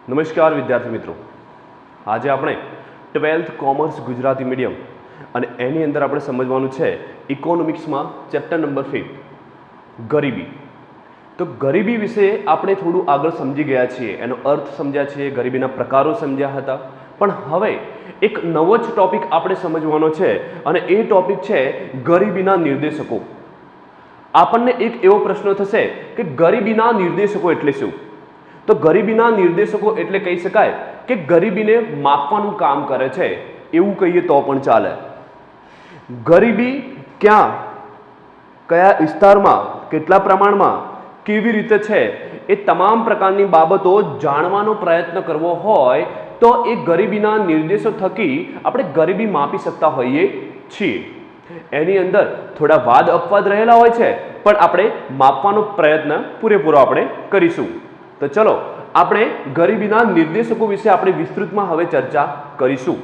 નમસ્કાર વિદ્યાર્થી મિત્રો, આજે આપણે 12th કોમર્સ ગુજરાતી મીડિયમ અને એની અંદર આપણે સમજવાનું છે ઇકોનોમિક્સમાં ચેપ્ટર નંબર 5 ગરીબી. તો ગરીબી વિશે આપણે થોડું આગળ સમજી ગયા છીએ, એનો અર્થ સમજ્યા છીએ, ગરીબીના પ્રકારો સમજ્યા હતા. પણ હવે એક નવો જ ટોપિક આપણે સમજવાનો છે અને એ ટોપિક છે ગરીબીના નિર્દેશકો. આપણને એક એવો પ્રશ્ન થશે કે ગરીબીના નિર્દેશકો એટલે શું? તો ગરીબીના નિર્દેશકો એટલે કહી શકાય કે ગરીબીને માપવાનું કામ કરે છે, એવું કહીએ તો પણ ચાલે. ગરીબી ક્યાં, કયા વિસ્તારમાં, કેટલા પ્રમાણમાં, કેવી રીતે છે, એ તમામ પ્રકારની બાબતો જાણવાનો પ્રયત્ન કરવો હોય તો એ ગરીબીના નિર્દેશો થકી આપણે ગરીબી માપી શકતા હોઈએ છીએ. એની અંદર થોડા વાદ અપવાદ રહેલા હોય છે, પણ આપણે માપવાનો પ્રયત્ન પૂરેપૂરો આપણે કરીશું. તો ચલો આપણે ગરીબીના નિર્દેશકો વિશે આપણે વિસ્તૃતમાં હવે ચર્ચા કરીશું.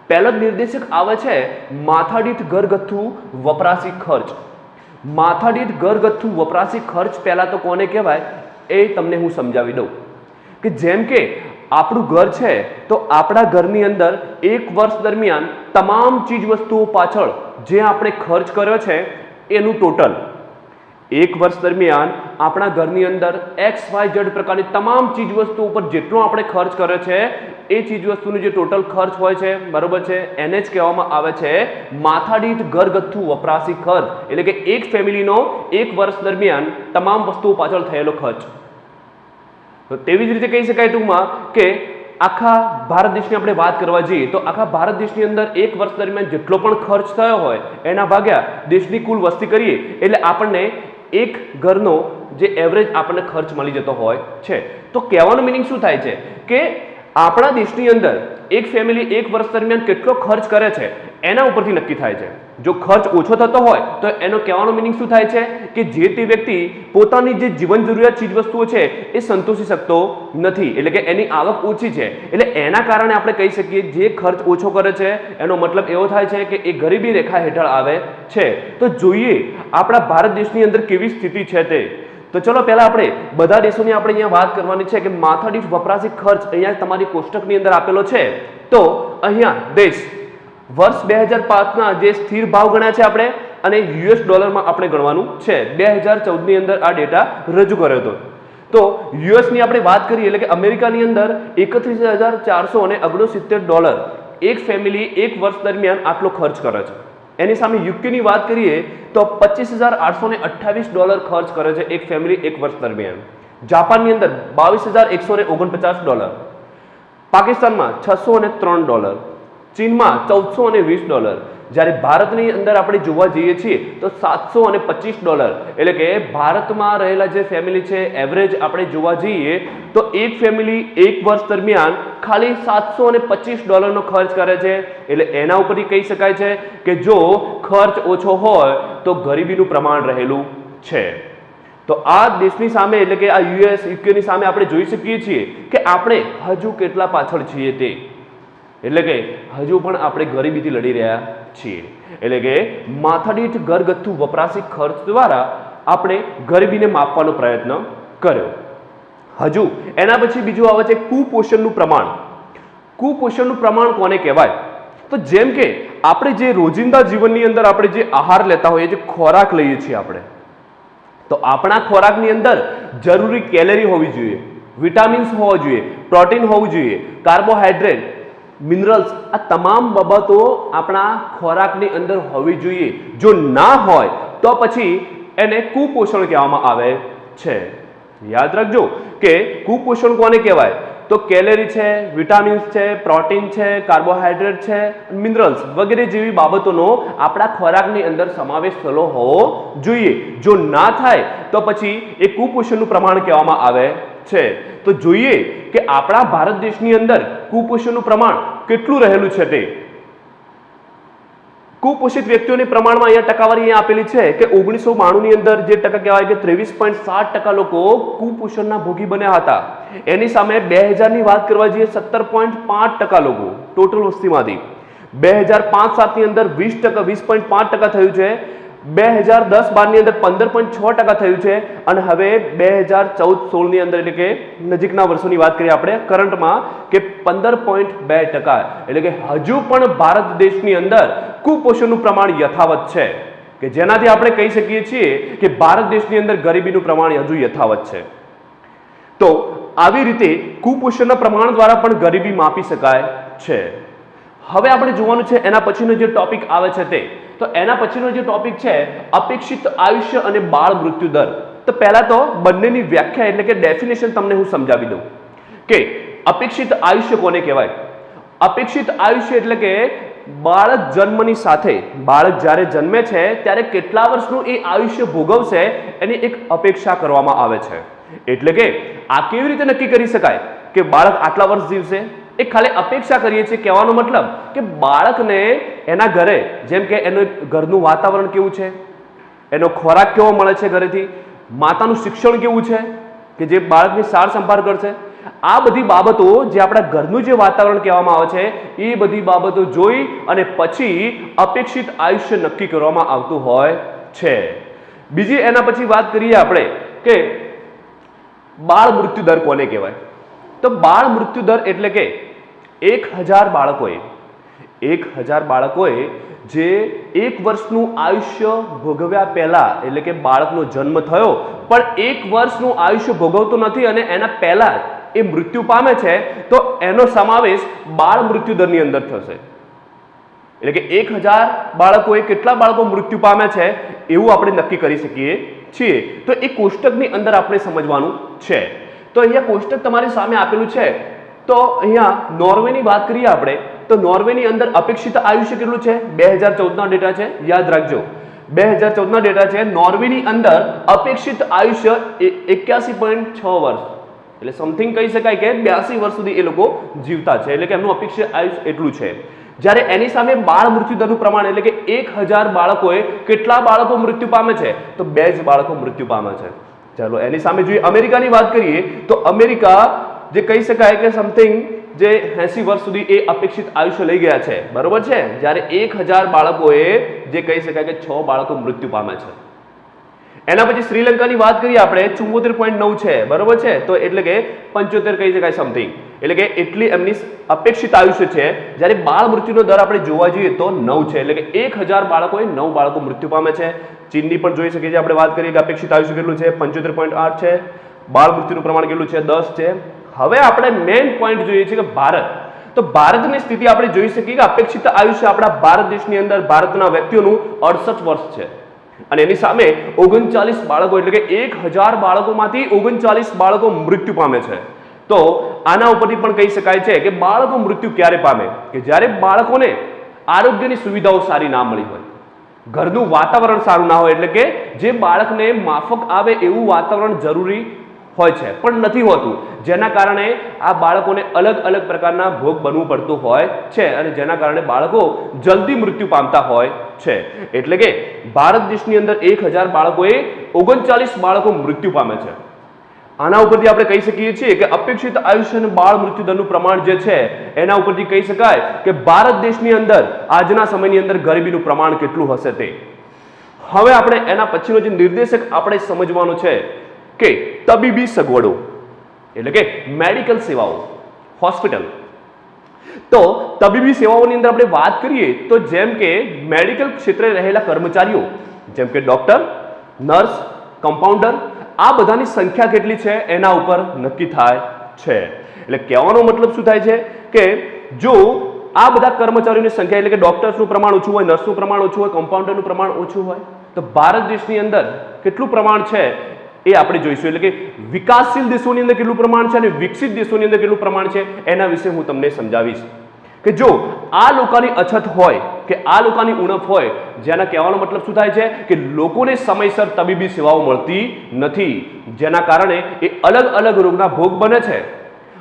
પહેલો જ નિર્દેશક આવે છે માથાદીઠ ઘરગથ્થુ વપરાશી ખર્ચ. માથાદીઠ ઘરગથ્થુ વપરાશી ખર્ચ પહેલા તો કોને કહેવાય એ તમને હું સમજાવી દઉં. કે જેમ કે આપણું ઘર છે તો આપણા ઘરની અંદર એક વર્ષ દરમિયાન તમામ ચીજ વસ્તુઓ પાછળ જે આપણે ખર્ચ કર્યો છે એનું ટોટલ, એક વર્ષ દરમિયાન આપણા ઘરની અંદર XYZ પ્રકારની તમામ ચીજ વસ્તુઓ ઉપર જેટલો આપણે ખર્ચ કર્યો છે એ ચીજ વસ્તુનું જે ટોટલ ખર્ચ હોય છે, બરોબર છે, એને જ કહેવામાં આવે છે માથાદીઠ ઘરગથ્થુ વપરાશી ખર્ચ. એટલે કે એક ફેમિલીનો એક વર્ષ દરમિયાન તમામ વસ્તુઓ પાછળ થયેલો ખર્ચ. તો તેવી જ રીતે કહી શકાય ટૂંકમાં કે આખા ભારત દેશની આપણે વાત કરવા જઈએ તો આખા ભારત દેશની અંદર એક વર્ષ દરમિયાન જેટલો પણ ખર્ચ થયો હોય એના ભાગ્યા દેશની કુલ વસ્તી કરીએ એટલે આપણને એક ઘરનો જે એવરેજ આપણને ખર્ચ મળી જતો હોય છે. તો કહેવાનો મિનિંગ શું થાય છે કે આપણા દેશની અંદર એક ફેમિલી એક વર્ષ દરમિયાન કેટલો ખર્ચ કરે છે એના ઉપરથી નક્કી થાય છે. જો ખર્ચ ઓછો થતો હોય તો એનો કહેવાનો મિનિંગ શું થાય છે કે જે તે વ્યક્તિ પોતાની જે જીવન જરૂરિયાત ચીજ વસ્તુઓ છે એ સંતોષી શકતો નથી, એટલે કે એની આવક ઓછી છે. એટલે એના કારણે આપણે કહી શકીએ જે ખર્ચ ઓછો કરે છે એનો મતલબ એવો થાય છે કે એ ગરીબી રેખા હેઠળ આવે છે. તો જોઈએ આપણા ભારત દેશની અંદર કેવી સ્થિતિ છે તે. તો ચલો પહેલા આપણે બધા દેશોની આપણે અહીંયા વાત કરવાની છે કે માથાદીઠ વપરાશી ખર્ચ અહીંયા તમારી કોષ્ટકની અંદર આપેલો છે. તો અહીંયા દેશ વર્ષ 2005ના જે સ્થિર ભાવ ગણ્યા છે આપણે અને US ડોલરમાં આપણે ગણવાનું છે. 2014ની અંદર આ ડેટા રજૂ કર્યો હતો. તો યુએસની આપણે વાત કરીએ એટલે કે અમેરિકાની અંદર 31,469 ડોલર એક ફેમિલી એક વર્ષ દરમિયાન આટલો ખર્ચ કરે છે. એની સામે યુકેની વાત કરીએ તો 25,828 ડોલર ખર્ચ કરે છે એક ફેમિલી એક વર્ષ દરમિયાન. જાપાનની અંદર 22,149 ડોલર, પાકિસ્તાનમાં 603 ડોલર, ચીનમાં 1420 ડોલર. જ્યારે ભારતની અંદર આપણે જોવા જઈએ છીએ તો 725 ડોલર. એટલે કે ભારતમાં રહેલા જે ફેમિલી છે એવરેજ આપણે જોવા જઈએ તો એક ફેમિલી એક વર્ષ દરમિયાન ખાલી 725 ડોલરનો ખર્ચ કરે છે. એટલે એના ઉપરથી કહી શકાય છે કે જો ખર્ચ ઓછો હોય તો ગરીબીનું પ્રમાણ રહેલું છે. તો આ દેશની સામે એટલે કે આ US યુકેની સામે આપણે જોઈ શકીએ છીએ કે આપણે હજુ કેટલા પાછળ છીએ તે. એટલે કે હજુ પણ આપણે ગરીબીથી લડી રહ્યા છીએ. એટલે કે માથાદીઠ ઘરગથ્થુ વપરાશી ખર્ચ દ્વારા આપણે ગરીબીને માપવાનો પ્રયત્ન કર્યો. હજુ એના પછી બીજું આવે છે કુપોષણનું પ્રમાણ. કુપોષણનું પ્રમાણ કોને કહેવાય? તો જેમ કે આપણે જે રોજિંદા જીવનની અંદર આપણે જે આહાર લેતા હોઈએ, જે ખોરાક લઈએ છીએ આપણે, તો આપણા ખોરાકની અંદર જરૂરી કેલરી હોવી જોઈએ, વિટામિન્સ હોવા જોઈએ, પ્રોટીન હોવું જોઈએ, કાર્બોહાઈડ્રેટ, મિનરલ્સ, આ તમામ બાબતો આપણા ખોરાકની અંદર હોવી જોઈએ. જો ના હોય તો પછી એને કુપોષણ કહેવામાં આવે છે. યાદ રાખજો કે કુપોષણ કોને કહેવાય? તો કેલરી છે, વિટામિન્સ છે, પ્રોટીન છે, કાર્બોહાઈડ્રેટ છે, મિનરલ્સ વગેરે જેવી બાબતોનો આપણા ખોરાકની અંદર સમાવેશ થયેલો હોવો જોઈએ. જો ના થાય તો પછી એ કુપોષણનું પ્રમાણ કહેવામાં આવે છે. તો જોઈએ કે આપણા ભારત દેશની અંદર કુપોષણનું પ્રમાણ કેટલું રહેલું છે તે. કુપોષિત વ્યક્તિઓની પ્રમાણમાં અહીંયા ટકાવારી આપેલી છે કે 1992ની અંદર જે ટકા કહેવાય કે 23.7% લોકો કુપોષણના ભોગી બન્યા હતા. એની સામે 2000ની વાત કરવા જઈએ 17.5% લોકો ટોટલ વસ્તીમાંથી. 2005-7ની અંદર 20.5% થયું છે 2010-12 ની અંદર 15.6% થયું છે અને હવે 2014-16 ની અંદર એટલે કે નજીકના વર્ષોની વાત કરીએ આપણે કરંટમાં કે 15.2%, એટલે કે હજુ પણ ભારત દેશની અંદર કુપોષણનું પ્રમાણ યથાવત છે, કે જેનાથી આપણે કહી શકીએ છીએ કે ભારત દેશની અંદર ગરીબીનું પ્રમાણ હજુ યથાવત છે. તો આવી રીતે કુપોષણના પ્રમાણ દ્વારા પણ ગરીબી માપી શકાય છે. હવે આપણે જોવાનું છે એના પછીનો જે ટોપિક આવે છે તે, તો એના પછીનો જે ટોપિક છે અપેક્ષિત આયુષ્ય અને બાળ મૃત્યુ દર. તો પહેલા તો બંનેની વ્યાખ્યા એટલે કે ડેફિનેશન તમને હું સમજાવી દઉં કે અપેક્ષિત આયુષ્ય કોને કહેવાય. અપેક્ષિત આયુષ્ય એટલે કે બાળક જન્મની સાથે, બાળક જ્યારે જન્મે છે ત્યારે કેટલા વર્ષનું એ આયુષ્ય ભોગવશે એની એક અપેક્ષા કરવામાં આવે છે. એટલે કે આ કેવી રીતે નક્કી કરી શકાય કે બાળક આટલા વર્ષ જીવશે? એ ખાલી અપેક્ષા કરીએ છીએ. કહેવાનો મતલબ કે બાળકને એના ઘરે, જેમ કે એનું ઘરનું વાતાવરણ કેવું છે, એનો ખોરાક કેવો મળે છે ઘરેથી, માતાનું શિક્ષણ કેવું છે કે જે બાળકની સાર સંભાળ કરશે, આ બધી બાબતો જે આપણા ઘરનું જે વાતાવરણ કહેવામાં આવે છે એ બધી બાબતો જોઈ અને પછી અપેક્ષિત આયુષ્ય નક્કી કરવામાં આવતું હોય છે. બીજી એના પછી વાત કરીએ આપણે કે બાળ મૃત્યુ દર કોને કહેવાય. તો બાળ મૃત્યુ દર એટલે કે 1000 બાળકોએ જે 1 વર્ષનું આયુષ્ય ભોગવ્યા પહેલા, એટલે કે બાળકનો જન્મ થયો પણ 1 વર્ષનું આયુષ્ય ભોગવતો નથી અને એના પહેલા એ મૃત્યુ પામે છે, તો એનો સમાવેશ બાળ મૃત્યુ દરની અંદર થશે. એટલે કે 1000 બાળકોએ કેટલા બાળકો મૃત્યુ પામે છે એવું આપણે નક્કી કરી શકીએ છીએ. તો એ કોષ્ટકની અંદર આપણે સમજવાનું છે. તો અહીંયા કોષ્ટક તમારી સામે આપેલું છે. તો અહીંયા નોર્વેની વાત કરીએ આપણે, તો નોર્વેની અંદર અપેક્ષિત આયુષ્ય કેટલું છે? 2014ના ડેટા છે, યાદ રાખજો 2014ના ડેટા છે. નોર્વેની અંદર અપેક્ષિત આયુષ્ય 81.6 વર્ષ, એટલે સમથિંગ કહી શકાય કે 82 વર્ષ સુધી એ લોકો જીવતા છે, એટલે કે એમનું અપેક્ષિત આયુષ્ય એટલું છે. જ્યારે એની સામે બાળ મૃત્યુ દરનું પ્રમાણ એટલે કે 1000 બાળકોએ કેટલા બાળકો મૃત્યુ પામે છે? તો 2 જ બાળકો મૃત્યુ પામે છે. ચાલો એની સામે જોઈએ અમેરિકાની વાત કરીએ, તો અમેરિકા જે કહી શકાય કે સમથિંગ જે 80 વર્ષ સુધી એ અપેક્ષિત આયુષ્ય લઈ ગયા છે, બરોબર છે. જ્યારે 1000 બાળકોએ જે કહી શકાય કે 6 બાળકો મૃત્યુ પામે છે. એના પછી શ્રીલંકાની વાત કરીએ આપણે, 74.9 છે, બરોબર છે. તો એટલે કે 75 કહી શકાય સમથિંગ, એટલે કે એટલી એમની અપેક્ષિત આયુષ્ય છે. જ્યારે બાળ મૃત્યુનો દર આપણે જોવા જઈએ તો 9 છે, એટલે કે 1000 બાળકોએ 9 બાળકો મૃત્યુ પામે છે. ચીનની પણ જોઈ શકીએ છીએ આપણે વાત કરીએ કે અપેક્ષિત આયુષ્ય કેટલું છે? 75.8 છે. બાળ મૃત્યુનું પ્રમાણ કેટલું છે? 10 છે. હવે આપણે મેઇન પોઈન્ટ જોઈએ છે કે ભારત. તો ભારતની સ્થિતિ આપણે જોઈ શકીએ કે અપેક્ષિત આયુષ્ય આપણા ભારત દેશની અંદર ભારતના વ્યક્તિઓનું 68 વર્ષ છે અને એની સામે 39 બાળકો, એટલે કે 1000 બાળકોમાંથી 39 બાળકો મૃત્યુ પામે છે. તો આના ઉપરથી પણ કહી શકાય છે કે બાળકો મૃત્યુ ક્યારે પામે? કે જ્યારે બાળકોને આરોગ્યની સુવિધાઓ સારી ના મળી હોય, ઘરનું વાતાવરણ સારું ના હોય, એટલે કે જે બાળકને માફક આવે એવું વાતાવરણ જરૂરી હોય છે પણ નથી હોતું, જેના કારણે આ બાળકોને અલગ અલગ પ્રકારના ભોગ બનવું પડતું હોય છે અને જેના કારણે બાળકો જલ્દી મૃત્યુ પામતા હોય છે. એટલે કે ભારત દેશની અંદર 1000 બાળકોએ 39 બાળકો મૃત્યુ પામે છે. આના ઉપરથી આપણે કહી શકીએ છીએ કે અપેક્ષિત આયુષ્ય અને બાળ મૃત્યુ દરનું પ્રમાણ જે છે એના ઉપરથી કહી શકાય કે ભારત દેશની અંદર આજના સમયની અંદર ગરીબીનું પ્રમાણ કેટલું હશે તે. હવે આપણે એના પછીનો જે નિર્દેશક આપણે સમજવાનો છે કે તબીબી સગવડો, એટલે કે મેડિકલ સેવાઓ, હોસ્પિટલ. તો તબીબી સેવાઓની અંદર આપણે વાત કરીએ તો જેમ કે મેડિકલ ક્ષેત્રે રહેલા કર્મચારીઓ, જેમ કે ડોક્ટર, નર્સ, કમ્પાઉન્ડર, આ બધાની સંખ્યા કેટલી છે એના ઉપર નક્કી થાય છે. એટલે કહેવાનો મતલબ શું થાય છે કે જો આ બધા કર્મચારીઓની સંખ્યા, એટલે કે ડોક્ટર્સનું પ્રમાણ ઓછું હોય, નર્સનું પ્રમાણ ઓછું હોય, કમ્પાઉન્ડરનું પ્રમાણ ઓછું હોય, તો ભારત દેશની અંદર કેટલું પ્રમાણ છે એ આપણે જોઈશું. એટલે કે વિકાસશીલ દેશોની અંદર કેટલું પ્રમાણ છે અને વિકસિત દેશોની અંદર કેટલું પ્રમાણ છે એના વિશે હું તમને સમજાવીશ. કે જો આ લોકોની અછત હોય કે આ લોકોની ઉણપ હોય, જેના કહેવાનો મતલબ શું થાય છે કે લોકોને સમયસર તબીબી સેવાઓ મળતી નથી, જેના કારણે એ અલગ અલગ રોગના ભોગ બને છે.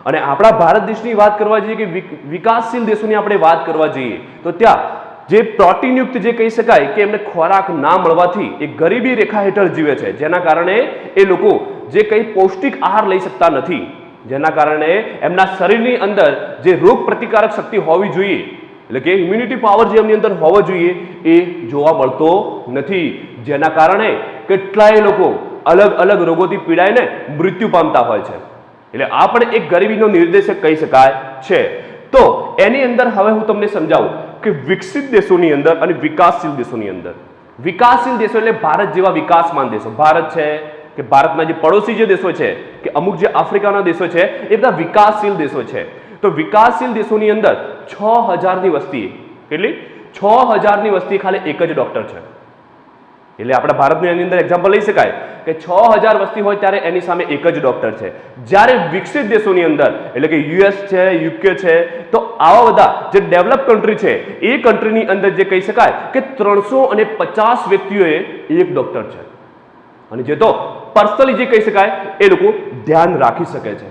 અને આપણા ભારત દેશની વાત કરવા જઈએ કે વિકાસશીલ દેશોની આપણે વાત કરવા જઈએ તો ત્યાં જે પ્રોટીનયુક્ત જે કહી શકાય કે એમને ખોરાક ના મળવાથી એ ગરીબી રેખા હેઠળ જીવે છે, જેના કારણે એ લોકો જે કંઈ પૌષ્ટિક આહાર લઈ શકતા નથી, જેના કારણે એમના શરીરની અંદર જે રોગ પ્રતિકારક શક્તિ હોવી જોઈએ, એટલે કે ઇમ્યુનિટી પાવર જે એમની અંદર હોવો જોઈએ એ જોવા મળતો નથી, જેના કારણે કેટલાય લોકો અલગ અલગ રોગોથી પીડાઈને મૃત્યુ પામતા હોય છે. એટલે આ પણ એક ગરીબીનો નિર્દેશક કહી શકાય છે. તો એની અંદર હવે હું તમને સમજાવું કે વિકસિત દેશોની અંદર અને વિકાસશીલ દેશોની અંદર, વિકાસશીલ દેશો એટલે ભારત જેવા વિકાસમાન દેશો, ભારત છે કે ભારતના જે પડોશી જે દેશો છે કે અમુક જે આફ્રિકાના દેશો છે એ બધા વિકાસશીલ દેશો છે. તો વિકાસશીલ દેશોની અંદર 6000ની વસ્તી, કેટલી? 6000ની વસ્તી ખાલી એક જ ડોક્ટર છે. એટલે આપણા ભારતની એની અંદર એક્ઝામ્પલ લઈ શકાય કે 6000 વસ્તી હોય ત્યારે એની સામે એક જ ડોક્ટર છે. જ્યારે વિકસિત દેશોની અંદર એટલે કે યુએસ છે, યુકે છે, તો આવા બધા જે ડેવલપ કન્ટ્રી છે એ કન્ટ્રીની અંદર જે કહી શકાય કે 350 વ્યક્તિઓએ એક ડોક્ટર છે. અને જે તો પર્સનલી જે કહી શકાય એ લોકો ધ્યાન રાખી શકે છે.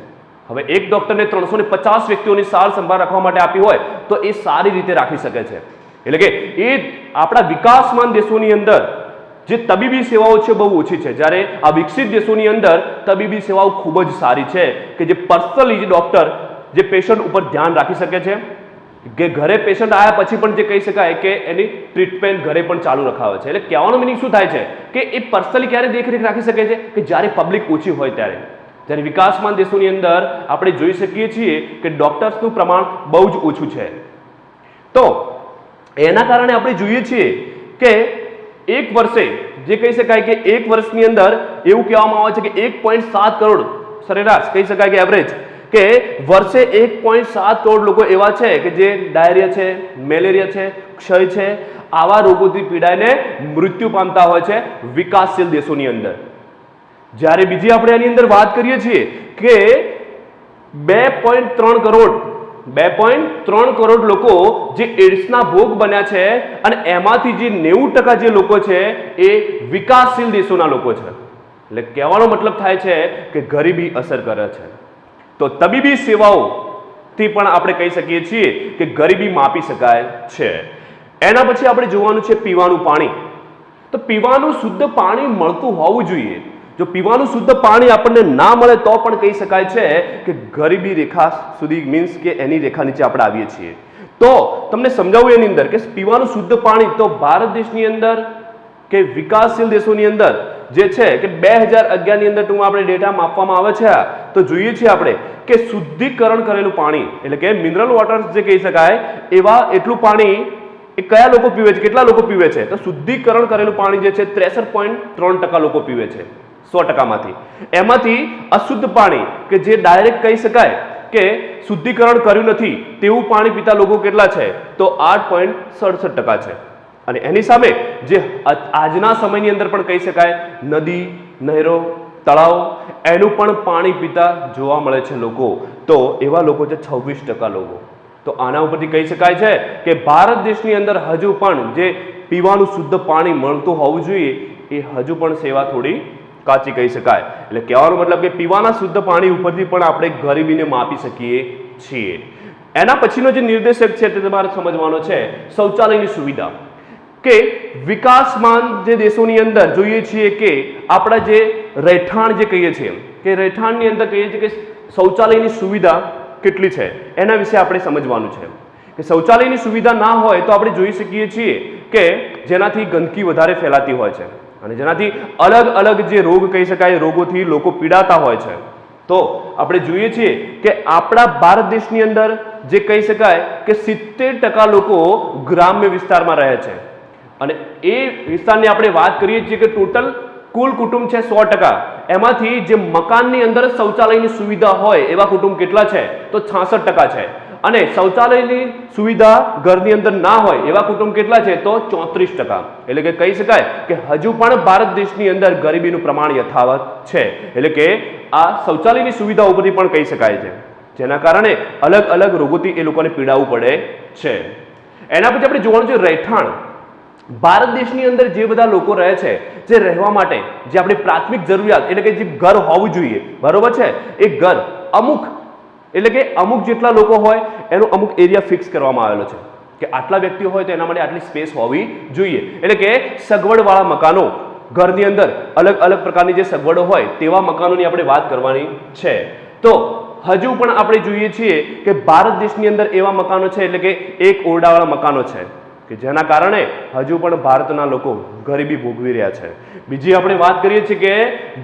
હવે એક ડોક્ટરને 350 વ્યક્તિઓની સાર સંભાળ રાખવા માટે આપી હોય તો એ સારી રીતે રાખી શકે છે. એટલે કે એ આપણા વિકાસમાન દેશોની અંદર જે તબીબી સેવાઓ છે બહુ ઓછી છે, જ્યારે આ વિકસિત દેશોની અંદર તબીબી સેવાઓ ખૂબ જ સારી છે કે જે પર્સનલી જે ડોક્ટર જે પેશન્ટ ઉપર ધ્યાન રાખી શકે છે કે ઘરે પેશન્ટ આવ્યા પછી પણ જે કહી શકાય કે એની ટ્રીટમેન્ટ ઘરે પણ ચાલુ રખાવે છે. એટલે કહેવાનો મિનિંગ શું થાય છે કે એ પર્સનલી ક્યારે દેખરેખ રાખી શકે છે કે જ્યારે પબ્લિક ઓછી હોય ત્યારે. જ્યારે વિકાસમાન દેશોની અંદર આપણે જોઈ શકીએ છીએ કે ડોક્ટર્સનું પ્રમાણ બહુ જ ઓછું છે. તો એના કારણે આપણે જોઈએ છીએ કે એક વર્ષે જે કહી શકાય કે એક વર્ષની અંદર એવું કહેવામાં આવે છે કે 1.7 કરોડ સરેરાશ કહી શકાય કે એવરેજ કે વર્ષે 1.7 કરોડ લોકો એવા છે કે જે ડાયરિયા છે, મેલેરિયા છે, ક્ષય છે, આવા રોગોથી પીડાઈને મૃત્યુ પામતા હોય છે વિકાસશીલ દેશોની અંદર. જ્યારે બીજી આપણે એની અંદર વાત કરીએ છીએ કે 2.3 કરોડ લોકો જે એડ્સના ભોગ બન્યા છે અને એમાંથી જે 90% જે લોકો છે એ વિકાસશીલ દેશોના લોકો છે. એટલે કહેવાનો મતલબ થાય છે કે ગરીબી અસર કરે છે. તો તબીબી સેવાઓથી પણ આપણે કહી શકીએ છીએ કે ગરીબી માપી શકાય છે. એના પછી આપણે જોવાનું છે પીવાનું પાણી. તો પીવાનું શુદ્ધ પાણી મળતું હોવું જોઈએ. જો પીવાનું શુદ્ધ પાણી આપણને ના મળે તો પણ કહી શકાય છે કે ગરીબી રેખા સુધી મીન્સ કે એની રેખા નીચે આપણે આવીએ છીએ. તો તમને સમજાવું એની અંદર કે પીવાનું શુદ્ધ પાણી તો ભારત દેશની અંદર કે વિકાસશીલ દેશોની અંદર જે છે કે 2011ની અંદર ટૂંકમાં આપણે ડેટા માપવામાં આવે છે તો જોઈએ છીએ આપણે કે શુદ્ધિકરણ કરેલું પાણી એટલે કે મિનરલ વોટર જે કહી શકાય એવા એટલું પાણી એ કયા લોકો પીવે છે, કેટલા લોકો પીવે છે? તો શુદ્ધિકરણ કરેલું પાણી જે છે 63.3% લોકો પીવે છે 100%માંથી. એમાંથી અશુદ્ધ પાણી કે જે ડાયરેક્ટ કહી શકાય કે શુદ્ધિકરણ કર્યું નથી તેવું પાણી પીતા લોકો કેટલા છે? તો 8.67% છે. અને એની સામે જે આજના સમયની અંદર પણ કહી શકાય નદી, નહેરો, તળાવ એનું પણ પાણી પીતા જોવા મળે છે લોકો. તો એવા લોકો છે 26% લોકો. તો આના ઉપરથી કહી શકાય છે કે ભારત દેશની અંદર હજુ પણ જે પીવાનું શુદ્ધ પાણી મળતું હોવું જોઈએ એ હજુ પણ સેવા થોડી કાચી કહી શકાય. એટલે કહેવાનો મતલબ કે પીવાના શુદ્ધ પાણી ઉપરથી પણ આપણે ગરીબીને માપી શકીએ છીએ. એના પછીનો જે નિર્દેશક છે તે તમારે સમજવાનો છે શૌચાલયની સુવિધા. કે વિકાસમાન જે દેશોની અંદર જોઈએ છીએ કે આપણા જે રહેઠાણ જે કહીએ છીએ કે રહેઠાણની અંદર કહીએ છીએ કે શૌચાલયની સુવિધા કેટલી છે એના વિશે આપણે સમજવાનું છે. કે શૌચાલયની સુવિધા ના હોય તો આપણે જોઈ શકીએ છીએ કે જેનાથી ગંદકી વધારે ફેલાતી હોય છે અને જેનાથી અલગ અલગ જે રોગ કહી શકાય રોગોથી લોકો પીડાતા હોય છે. તો આપણે જોઈએ છીએ કે આપણા ભારત દેશની અંદર જે કહી શકાય કે 70% લોકો ગ્રામ્ય વિસ્તારમાં રહે છે. અને એ વિસ્તારની આપણે વાત કરીએ છીએ કે ટોટલ કુલ કુટુંબ છે 100%, એમાંથી જે મકાનની અંદર શૌચાલયની સુવિધા હોય એવા કુટુંબ કેટલા છે? તો 66% છે. અને શૌચાલયની સુવિધા ઘરની અંદર ના હોય એવા કુટુંબ કેટલા છે? તો 34%. એટલે કે કહી શકાય કે હજુ પણ ભારત દેશની અંદર ગરીબીનું પ્રમાણ યથાવત છે. એટલે કે આ શૌચાલયની સુવિધા ઉપરથી પણ કહી શકાય છે જેના કારણે અલગ અલગ રોગોથી એ લોકોને પીડાવું પડે છે. એના પછી આપણે જોવાનું છે રહેઠાણ. ભારત દેશની અંદર જે બધા લોકો રહે છે જે રહેવા માટે જે આપણી પ્રાથમિક જરૂરિયાત એટલે કે જે ઘર હોવું જોઈએ બરોબર છે એ ઘર અમુક એટલે કે અમુક જેટલા લોકો હોય એનો અમુક એરિયા ફિક્સ કરવામાં આવેલો છે કે આટલા વ્યક્તિઓ હોય તો એના માટે આટલી સ્પેસ હોવી જોઈએ. એટલે કે સગવડવાળા મકાનો ઘરની અંદર અલગ અલગ પ્રકારની જે સગવડો હોય તેવા મકાનોની આપણે વાત કરવાની છે. તો હજુ પણ આપણે જોઈએ છીએ કે ભારત દેશની અંદર એવા મકાનો છે એટલે કે એક ઓરડાવાળા મકાનો છે કે જેના કારણે હજુ પણ ભારતના લોકો ગરીબી ભોગવી રહ્યા છે. બીજી આપણે વાત કરીએ છીએ કે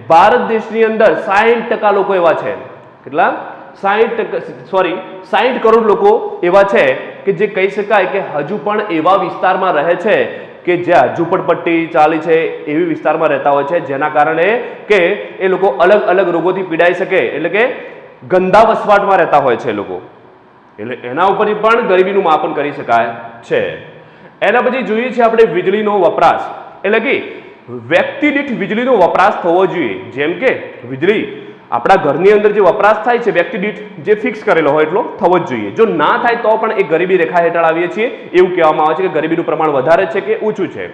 ભારત દેશની અંદર 60% લોકો એવા છે. કેટલા? 60 કરોડ લોકો એવા છે કે જે કહી શકાય કે હજુ પણ એવા વિસ્તારમાં રહે છે કે જ્યાં ઝૂંપડપટ્ટી ચાલી છે, એવી વિસ્તારમાં રહેતા હોય છે, જેના કારણે કે એ લોકો અલગ અલગ રોગોથી પીડાઈ શકે, એટલે કે ગંદા વસવાટમાં રહેતા હોય છે લોકો. એટલે એના ઉપર પણ ગરીબીનું માપન કરી શકાય છે. એના પછી જોઈએ છે આપણે વીજળીનો વપરાશ, એટલે કે વ્યક્તિ દીઠ વીજળીનો વપરાશ થવો જોઈએ. જેમ કે વીજળી આપણા ઘરની અંદર જે વપરાશ થાય છે વ્યક્તિ દીઠ જે ફિક્સ કરેલો હોય એટલો થવો જ જોઈએ. જો ના થાય તો પણ એ ગરીબી રેખા હેઠળ આવીએ છીએ. એવું કહેવામાં આવે છે કે ગરીબીનું પ્રમાણ વધારે છે કે ઓછું છે.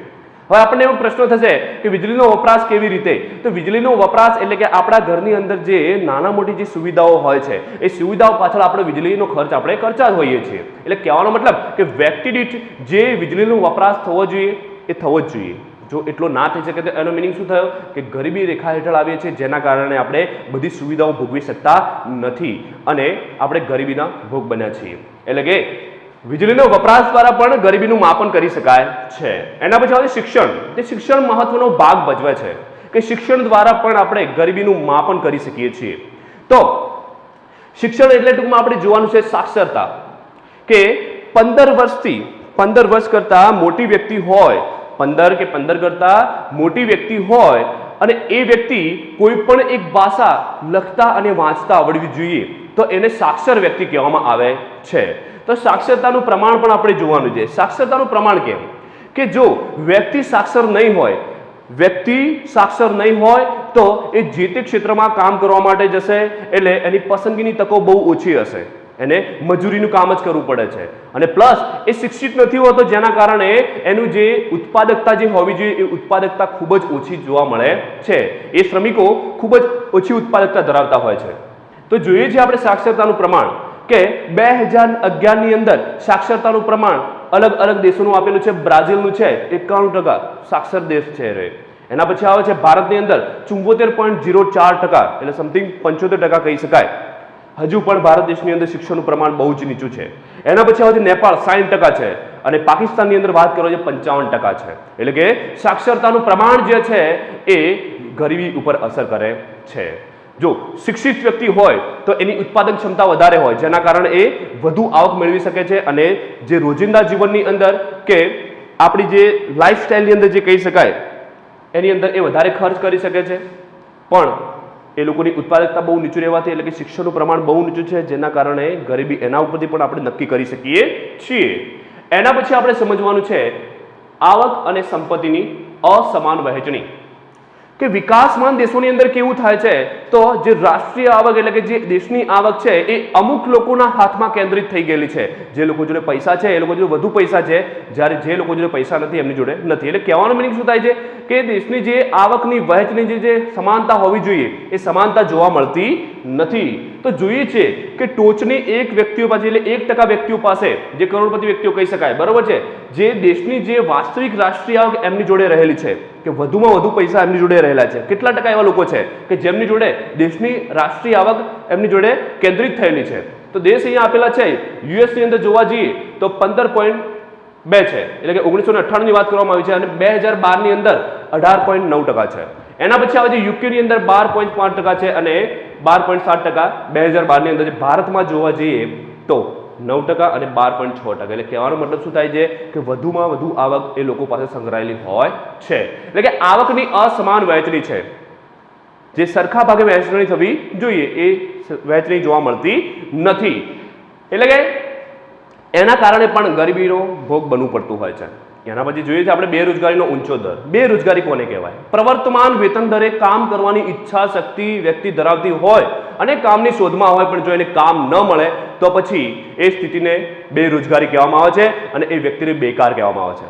હવે આપણને એવો પ્રશ્ન થશે કે વીજળીનો વપરાશ કેવી રીતે? તો વીજળીનો વપરાશ એટલે કે આપણા ઘરની અંદર જે નાના મોટી જે સુવિધાઓ હોય છે એ સુવિધાઓ પાછળ આપણે વીજળીનો ખર્ચ આપણે કરતા હોઈએ છીએ. એટલે કહેવાનો મતલબ કે વ્યક્તિ દીઠ જે વીજળીનો વપરાશ થવો જોઈએ એ થવો જ જોઈએ. જો એટલો ના થઈ શકે તો એનો મિનિંગ શું થયો કે ગરીબી રેખા હેઠળ આવીએ છીએ, જેના કારણે આપણે બધી સુવિધાઓ ભોગવી શકતા નથી અને આપણે ગરીબીના ભોગ બન્યા છીએ. એટલે કે વીજળીનો વપરાશ દ્વારા પણ ગરીબીનું માપન કરી શકાય છે. એના પછી આવે શિક્ષણ. તે શિક્ષણ મહત્વનો ભાગ ભજવે છે કે શિક્ષણ દ્વારા પણ આપણે ગરીબીનું માપન કરી શકીએ છીએ. તો શિક્ષણ એટલે ટૂંકમાં આપણે જોવાનું છે સાક્ષરતા, કે 15 વર્ષ કરતા મોટી વ્યક્તિ હોય, 15 કે 15 કરતા મોટી વ્યક્તિ હોય અને એ વ્યક્તિ કોઈ પણ એક ભાષા લખતા અને વાંચતા આવડવી જોઈએ તો એને સાક્ષર વ્યક્તિ કહેવામાં આવે છે. તો સાક્ષરતાનું પ્રમાણ પણ આપણે જોવાનું છે. સાક્ષરતાનું પ્રમાણ કેમ? કે જો વ્યક્તિ સાક્ષર નહીં હોય તો એ જે તે ક્ષેત્રમાં કામ કરવા માટે જશે એટલે એની પસંદગીની તકો બહુ ઓછી હશે. એને મજૂરીનું કામ જ કરવું પડે છે અને પ્લસ એ શિક્ષિત નથી હોતો, જેના કારણે એનું જે ઉત્પાદકતા જે હોવી જોઈએ એ ઉત્પાદકતા ખૂબ જ ઓછી જોવા મળે છે. એ શ્રમિકો ખૂબ જ ઓછી ઉત્પાદકતા ધરાવતા હોય છે. તો જોઈએ છીએ આપણે સાક્ષરતાનું પ્રમાણ કે 2011ની અંદર સાક્ષરતાનું પ્રમાણ અલગ અલગ દેશોનું આપેલું છે. બ્રાઝિલનું છે 91% સાક્ષર દેશ છે. એના પછી આવે છે ભારતની અંદર 74.04%, એટલે સમથિંગ 75% કહી શકાય. હજુ પણ ભારત દેશની અંદર શિક્ષણનું પ્રમાણ બહુ જ નીચું છે. એના પછી આવે છે નેપાળ 60% છે અને પાકિસ્તાનની અંદર વાત કરો છે 55% છે. એટલે કે સાક્ષરતાનું પ્રમાણ જે છે એ ગરીબી ઉપર અસર કરે છે. જો શિક્ષિત વ્યક્તિ હોય તો એની ઉત્પાદન ક્ષમતા વધારે હોય, જેના કારણે એ વધુ આવક મેળવી શકે છે અને જે રોજિંદા જીવનની અંદર કે આપણી જે લાઈફસ્ટાઈલની અંદર જે કહી શકાય એની અંદર એ વધારે ખર્ચ કરી શકે છે. પણ એ લોકોની ઉત્પાદકતા બહુ નીચું રહેવાથી, એટલે કે શિક્ષણનું પ્રમાણ બહુ નીચું છે, જેના કારણે ગરીબી એના ઉપરથી પણ આપણે નક્કી કરી શકીએ છીએ. એના પછી આપણે સમજવાનું છે આવક અને સંપત્તિની અસમાન વહેંચણી. કે વિકાસમાન દેશોની અંદર કેવું થાય છે તો જે રાષ્ટ્રીય આવક એટલે કે જે દેશની આવક છે એ અમુક લોકોના હાથમાં કેન્દ્રિત થઈ ગયેલી છે. જે લોકો જોડે પૈસા છે એ લોકો જોડે વધુ પૈસા છે, જ્યારે જે લોકો જોડે પૈસા નથી એમની જોડે નથી. એટલે કહેવાનો મિનિંગ શું થાય છે કે દેશની જે આવકની વહેંચણી જે સમાનતા હોવી જોઈએ એ સમાનતા જોવા મળતી નથી. તો જોઈએ છે કે ટોચની એક વ્યક્તિઓ પાસે એટલે 1% વ્યક્તિઓ પાસે જે કરોડપતિ વ્યક્તિઓ કહી શકાય, બરોબર છે, જે દેશની જે વાસ્તવિક રાષ્ટ્રીય આવક એમની જોડે રહેલી છે કે વધુમાં વધુ પૈસા એમની જોડે રહેલા છે. કેટલા ટકા એવા લોકો છે કે જેમની જોડે દેશની રાષ્ટ્રીય આવક એમની જોડે કેન્દ્રિત થયેલી છે? તો દેશ અહીંયા આપેલા છે. યુએસની અંદર જોવા જઈએ તો 15.2 છે, એટલે કે 1998 ની વાત કરવામાં આવી છે અને 2012ની અંદર 18.9% છે. એના પછી આવે છે યુકેની અંદર 12.5% છે અને 12.7% 2012ની અંદર. ભારતમાં જોવા જઈએ તો 9% અને 12.6%. એટલે કહેવાનો મતલબ શું થાય છે કે વધુમાં વધુ આવક એ લોકો પાસે સંગ્રહાયેલી હોય છે. એટલે કે આવકની અસમાન વહેંચણી છે. જે સરખા ભાગે વહેંચણી થવી જોઈએ એ વહેંચણી જોવા મળતી નથી. એટલે કે એના કારણે પણ ગરીબીનો ભોગ બનવું પડતું હોય છે. એના પછી જોઈએ છે આપણે બેરોજગારીનો ઊંચો દર. બેરોજગારી કોને કહેવાય? પ્રવર્તમાન વેતન દરે કામ કરવાની ઈચ્છા શક્તિ વ્યક્તિ ધરાવતી હોય અને કામની શોધમાં હોય, પણ જો એને કામ ન મળે તો પછી એ સ્થિતિને બેરોજગારી કહેવામાં આવે છે અને એ વ્યક્તિને બેકાર કહેવામાં આવે છે.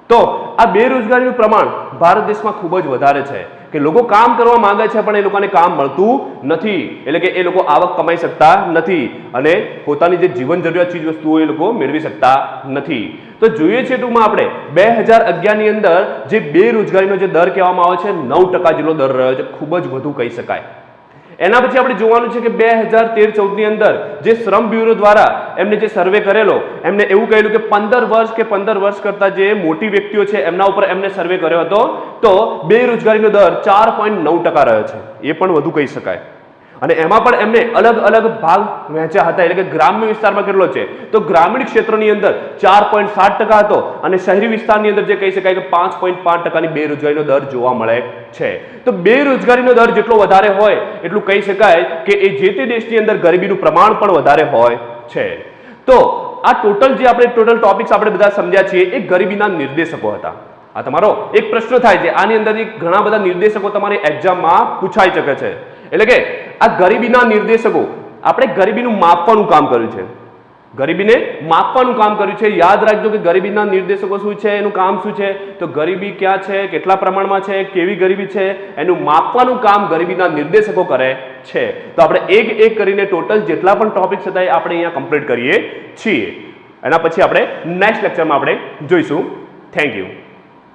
તો આ બેરોજગારીનું પ્રમાણ ભારત દેશમાં ખૂબ જ વધારે છે કે લોકો કામ કરવા માંગે છે પણ એ લોકોને કામ મળતું નથી. એટલે કે એ લોકો આવક કમાઈ શકતા નથી અને પોતાની જે જીવન જરૂરિયાત ચીજ વસ્તુઓ એ લોકો મેળવી શકતા નથી. તો જોઈએ છે ટૂંકમાં આપણે 2011ની અંદર જે બેરોજગારીનો જે દર કહેવામાં આવે છે 9% જેટલો દર રહ્યો છે, ખૂબ જ વધુ કહી શકાય. એના પછી આપણે જોવાનું છે કે 2013-14 ની અંદર જે શ્રમ બ્યુરો દ્વારા એમને જે સર્વે કરેલો, એમને એવું કહેલું કે 15 વર્ષ કરતા જે મોટી વ્યક્તિઓ છે એમના ઉપર એમને સર્વે કર્યો હતો, તો બેરોજગારીનો દર 4.9% રહ્યો છે. એ પણ વધુ કહી શકાય. અને એમાં પણ એમને અલગ અલગ ભાગ વહેંચ્યા હતા, એટલે કે ગ્રામ્ય વિસ્તારમાં કેટલો છે, તો ગ્રામીણ ક્ષેત્રોની અંદર 4.7% હતો અને શહેરી વિસ્તારની અંદર જે કહી શકાય કે 5.5%ની બેરોજગારીનો દર જોવા મળે છે. તો બેરોજગારીનો દર જેટલો વધારે હોય એટલું કહી શકાય કે એ જે તે દેશની અંદર ગરીબીનું પ્રમાણ પણ વધારે હોય છે. તો આ ટોટલ ટોપિક્સ આપણે બધા સમજ્યા છીએ એ ગરીબીના નિર્દેશકો હતા. આ તમારો એક પ્રશ્ન થાય છે, આની અંદરથી ઘણા બધા નિર્દેશકો તમારી એક્ઝામમાં પૂછાઈ શકે છે. એટલે કે આ ગરીબીના નિર્દેશકો આપણે ગરીબીનું માપવાનું કામ કર્યું છે. ગરીબીને માપવાનું કામ કર્યું છે. યાદ રાખજો કે ગરીબીના નિર્દેશકો શું છે, એનું કામ શું છે, તો ગરીબી ક્યાં છે, કેટલા પ્રમાણમાં છે, કેવી ગરીબી છે, એનું માપવાનું કામ ગરીબીના નિર્દેશકો કરે છે. તો આપણે એક એક કરીને ટોટલ જેટલા પણ ટોપિક્સ હતા એ આપણે અહીંયા કમ્પ્લીટ કરીએ છીએ. એના પછી આપણે નેક્સ્ટ લેક્ચરમાં આપણે જોઈશું. Thank you.